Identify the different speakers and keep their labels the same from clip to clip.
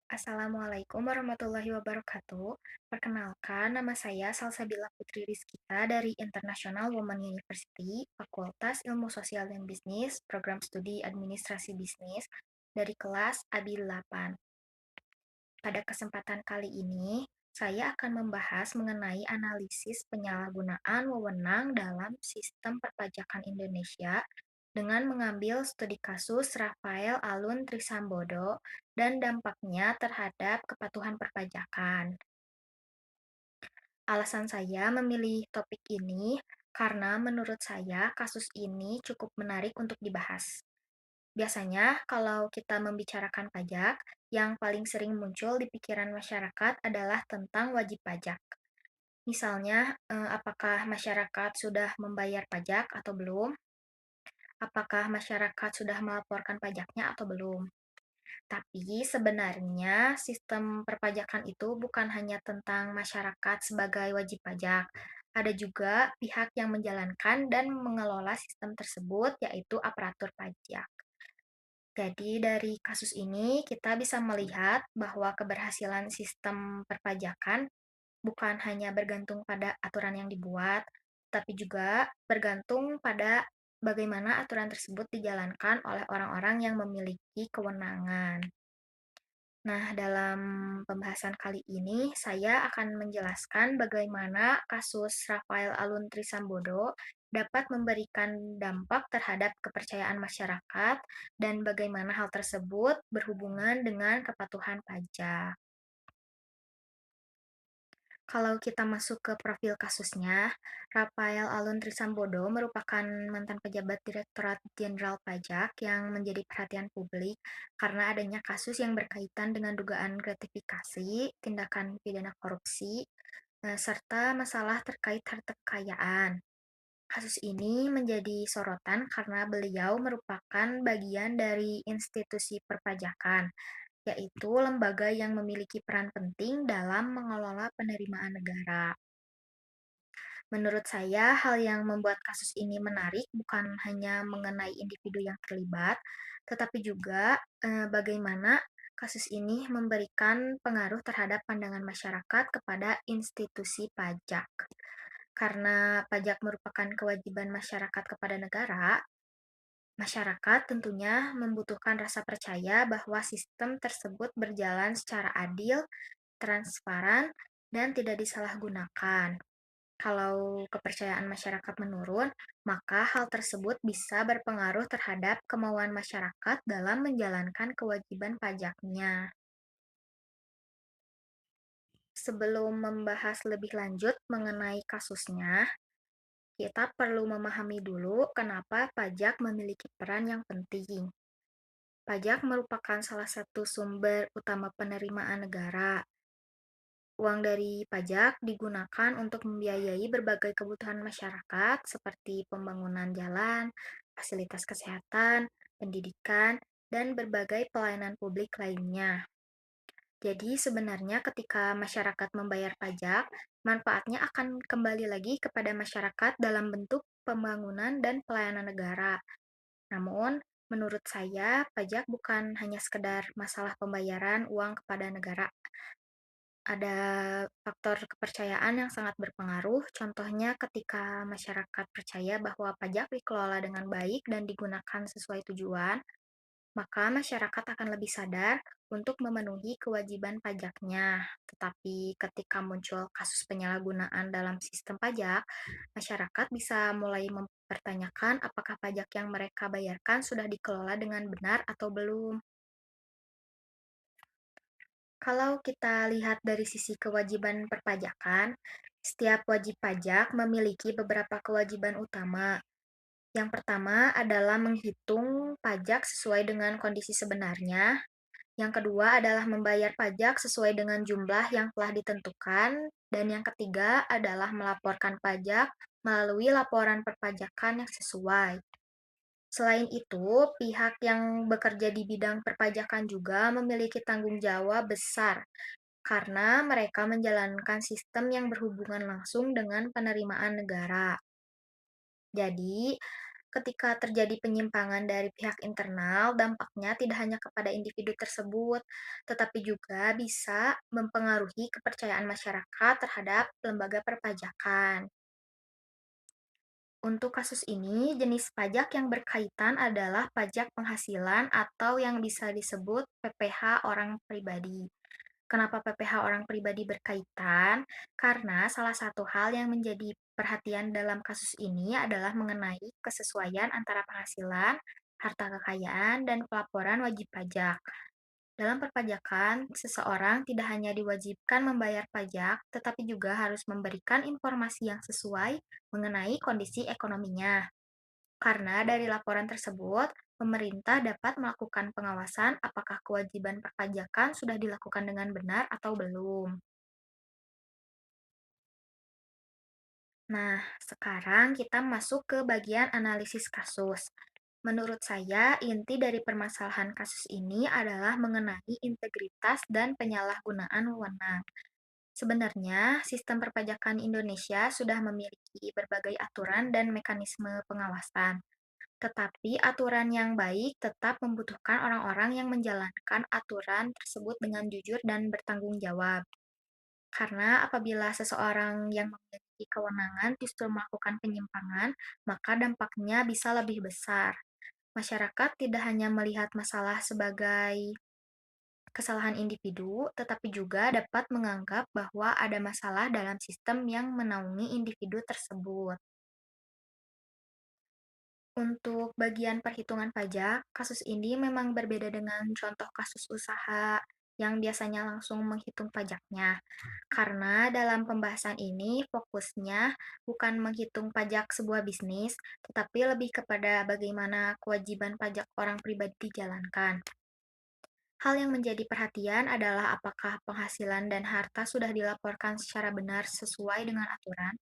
Speaker 1: Assalamualaikum warahmatullahi wabarakatuh. Perkenalkan, nama saya Salsabila Putri Rizkita dari International Women University, Fakultas Ilmu Sosial dan Bisnis, Program Studi Administrasi Bisnis, dari kelas ABI 8. Pada kesempatan kali ini, saya akan membahas mengenai analisis penyalahgunaan wewenang dalam sistem perpajakan Indonesia dengan mengambil studi kasus Rafael Alun Trisambodo dan dampaknya terhadap kepatuhan perpajakan. Alasan saya memilih topik ini karena menurut saya kasus ini cukup menarik untuk dibahas. Biasanya, kalau kita membicarakan pajak, yang paling sering muncul di pikiran masyarakat adalah tentang wajib pajak. Misalnya, apakah masyarakat sudah membayar pajak atau belum? Apakah masyarakat sudah melaporkan pajaknya atau belum? Tapi sebenarnya sistem perpajakan itu bukan hanya tentang masyarakat sebagai wajib pajak. Ada juga pihak yang menjalankan dan mengelola sistem tersebut, yaitu aparatur pajak. Jadi dari kasus ini kita bisa melihat bahwa keberhasilan sistem perpajakan bukan hanya bergantung pada aturan yang dibuat, tapi juga bergantung pada bagaimana aturan tersebut dijalankan oleh orang-orang yang memiliki kewenangan. Nah, dalam pembahasan kali ini, saya akan menjelaskan bagaimana kasus Rafael Alun Trisambodo dapat memberikan dampak terhadap kepercayaan masyarakat dan bagaimana hal tersebut berhubungan dengan kepatuhan pajak. Kalau kita masuk ke profil kasusnya, Rafael Alun Trisambodo merupakan mantan pejabat Direktorat Jenderal Pajak yang menjadi perhatian publik karena adanya kasus yang berkaitan dengan dugaan gratifikasi, tindakan pidana korupsi, serta masalah terkait harta kekayaan. Kasus ini menjadi sorotan karena beliau merupakan bagian dari institusi perpajakan, yaitu lembaga yang memiliki peran penting dalam mengelola penerimaan negara. Menurut saya, hal yang membuat kasus ini menarik bukan hanya mengenai individu yang terlibat, tetapi juga bagaimana kasus ini memberikan pengaruh terhadap pandangan masyarakat kepada institusi pajak. Karena pajak merupakan kewajiban masyarakat kepada negara, masyarakat tentunya membutuhkan rasa percaya bahwa sistem tersebut berjalan secara adil, transparan, dan tidak disalahgunakan. Kalau kepercayaan masyarakat menurun, maka hal tersebut bisa berpengaruh terhadap kemauan masyarakat dalam menjalankan kewajiban pajaknya. Sebelum membahas lebih lanjut mengenai kasusnya, kita perlu memahami dulu kenapa pajak memiliki peran yang penting. Pajak merupakan salah satu sumber utama penerimaan negara. Uang dari pajak digunakan untuk membiayai berbagai kebutuhan masyarakat seperti pembangunan jalan, fasilitas kesehatan, pendidikan, dan berbagai pelayanan publik lainnya. Jadi sebenarnya ketika masyarakat membayar pajak, manfaatnya akan kembali lagi kepada masyarakat dalam bentuk pembangunan dan pelayanan negara. Namun, menurut saya, pajak bukan hanya sekedar masalah pembayaran uang kepada negara, ada faktor kepercayaan yang sangat berpengaruh, contohnya ketika masyarakat percaya bahwa pajak dikelola dengan baik dan digunakan sesuai tujuan, maka masyarakat akan lebih sadar untuk memenuhi kewajiban pajaknya. Tetapi ketika muncul kasus penyalahgunaan dalam sistem pajak, masyarakat bisa mulai mempertanyakan apakah pajak yang mereka bayarkan sudah dikelola dengan benar atau belum. Kalau kita lihat dari sisi kewajiban perpajakan, setiap wajib pajak memiliki beberapa kewajiban utama. Yang pertama adalah menghitung pajak sesuai dengan kondisi sebenarnya. Yang kedua adalah membayar pajak sesuai dengan jumlah yang telah ditentukan. Dan yang ketiga adalah melaporkan pajak melalui laporan perpajakan yang sesuai. Selain itu, pihak yang bekerja di bidang perpajakan juga memiliki tanggung jawab besar karena mereka menjalankan sistem yang berhubungan langsung dengan penerimaan negara. Jadi, Ketika terjadi penyimpangan dari pihak internal, dampaknya tidak hanya kepada individu tersebut, tetapi juga bisa mempengaruhi kepercayaan masyarakat terhadap lembaga perpajakan. Untuk kasus ini, jenis pajak yang berkaitan adalah pajak penghasilan atau yang bisa disebut PPh orang pribadi. Kenapa PPh orang pribadi berkaitan? Karena salah satu hal yang menjadi perhatian dalam kasus ini adalah mengenai kesesuaian antara penghasilan, harta kekayaan, dan pelaporan wajib pajak. Dalam perpajakan, seseorang tidak hanya diwajibkan membayar pajak, tetapi juga harus memberikan informasi yang sesuai mengenai kondisi ekonominya. Karena dari laporan tersebut, pemerintah dapat melakukan pengawasan apakah kewajiban perpajakan sudah dilakukan dengan benar atau belum. Nah, sekarang kita masuk ke bagian analisis kasus. Menurut saya, inti dari permasalahan kasus ini adalah mengenai integritas dan penyalahgunaan wewenang. Sebenarnya, sistem perpajakan Indonesia sudah memiliki berbagai aturan dan mekanisme pengawasan. Tetapi aturan yang baik tetap membutuhkan orang-orang yang menjalankan aturan tersebut dengan jujur dan bertanggung jawab. Karena apabila seseorang yang memiliki kewenangan justru melakukan penyimpangan, maka dampaknya bisa lebih besar. Masyarakat tidak hanya melihat masalah sebagai kesalahan individu, tetapi juga dapat menganggap bahwa ada masalah dalam sistem yang menaungi individu tersebut. Untuk bagian perhitungan pajak, kasus ini memang berbeda dengan contoh kasus usaha yang biasanya langsung menghitung pajaknya. Karena dalam pembahasan ini fokusnya bukan menghitung pajak sebuah bisnis, tetapi lebih kepada bagaimana kewajiban pajak orang pribadi dijalankan. Hal yang menjadi perhatian adalah apakah penghasilan dan harta sudah dilaporkan secara benar sesuai dengan aturan.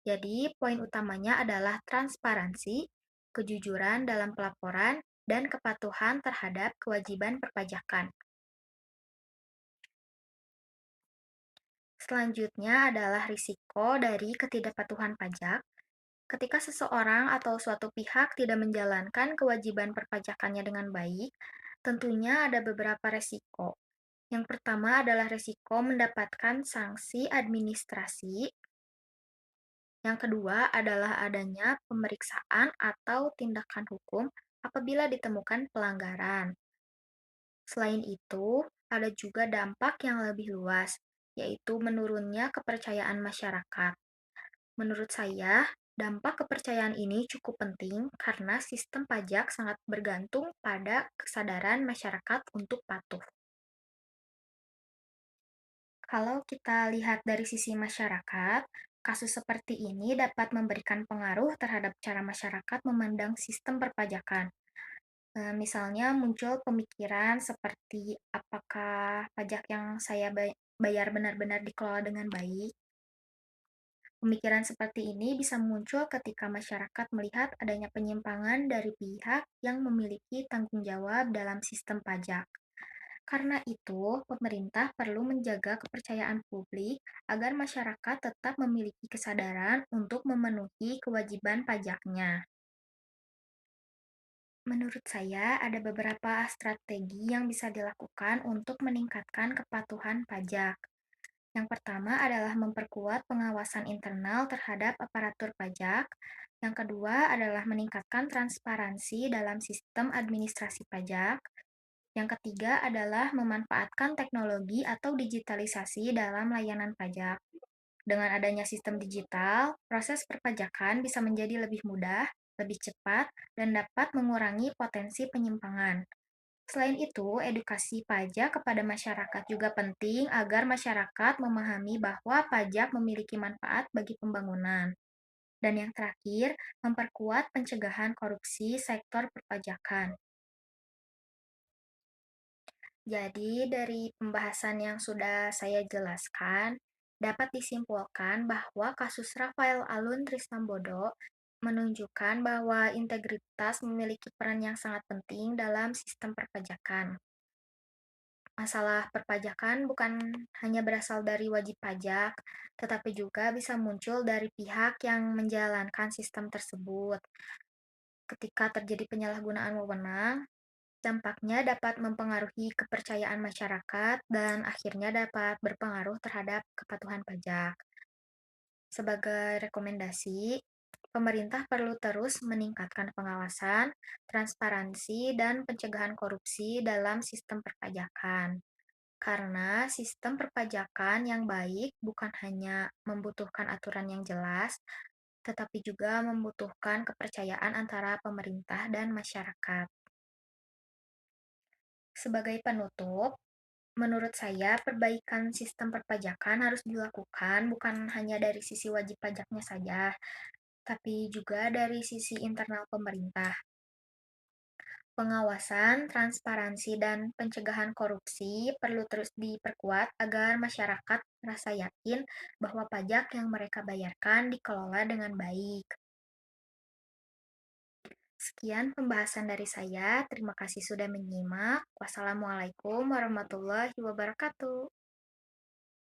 Speaker 1: Jadi, poin utamanya adalah transparansi, kejujuran dalam pelaporan, dan kepatuhan terhadap kewajiban perpajakan. Selanjutnya adalah risiko dari ketidakpatuhan pajak. Ketika seseorang atau suatu pihak tidak menjalankan kewajiban perpajakannya dengan baik, tentunya ada beberapa risiko. Yang pertama adalah risiko mendapatkan sanksi administrasi. Yang kedua adalah adanya pemeriksaan atau tindakan hukum apabila ditemukan pelanggaran. Selain itu, ada juga dampak yang lebih luas, yaitu menurunnya kepercayaan masyarakat. Menurut saya, dampak kepercayaan ini cukup penting karena sistem pajak sangat bergantung pada kesadaran masyarakat untuk patuh. Kalau kita lihat dari sisi masyarakat, kasus seperti ini dapat memberikan pengaruh terhadap cara masyarakat memandang sistem perpajakan. Misalnya muncul pemikiran seperti apakah pajak yang saya bayar benar-benar dikelola dengan baik. Pemikiran seperti ini bisa muncul ketika masyarakat melihat adanya penyimpangan dari pihak yang memiliki tanggung jawab dalam sistem pajak. Karena itu, pemerintah perlu menjaga kepercayaan publik agar masyarakat tetap memiliki kesadaran untuk memenuhi kewajiban pajaknya. Menurut saya, ada beberapa strategi yang bisa dilakukan untuk meningkatkan kepatuhan pajak. Yang pertama adalah memperkuat pengawasan internal terhadap aparatur pajak. Yang kedua adalah meningkatkan transparansi dalam sistem administrasi pajak. Yang ketiga adalah memanfaatkan teknologi atau digitalisasi dalam layanan pajak. Dengan adanya sistem digital, proses perpajakan bisa menjadi lebih mudah, lebih cepat, dan dapat mengurangi potensi penyimpangan. Selain itu, edukasi pajak kepada masyarakat juga penting agar masyarakat memahami bahwa pajak memiliki manfaat bagi pembangunan. Dan yang terakhir, memperkuat pencegahan korupsi sektor perpajakan. Jadi, dari pembahasan yang sudah saya jelaskan, dapat disimpulkan bahwa kasus Rafael Alun Trisambodo menunjukkan bahwa integritas memiliki peran yang sangat penting dalam sistem perpajakan. Masalah perpajakan bukan hanya berasal dari wajib pajak, tetapi juga bisa muncul dari pihak yang menjalankan sistem tersebut. Ketika terjadi penyalahgunaan wewenang, dampaknya dapat mempengaruhi kepercayaan masyarakat dan akhirnya dapat berpengaruh terhadap kepatuhan pajak. Sebagai rekomendasi, pemerintah perlu terus meningkatkan pengawasan, transparansi, dan pencegahan korupsi dalam sistem perpajakan. Karena sistem perpajakan yang baik bukan hanya membutuhkan aturan yang jelas, tetapi juga membutuhkan kepercayaan antara pemerintah dan masyarakat. Sebagai penutup, menurut saya perbaikan sistem perpajakan harus dilakukan bukan hanya dari sisi wajib pajaknya saja, tapi juga dari sisi internal pemerintah. Pengawasan, transparansi, dan pencegahan korupsi perlu terus diperkuat agar masyarakat merasa yakin bahwa pajak yang mereka bayarkan dikelola dengan baik. Sekian pembahasan dari saya. Terima kasih sudah menyimak. Wassalamualaikum warahmatullahi wabarakatuh.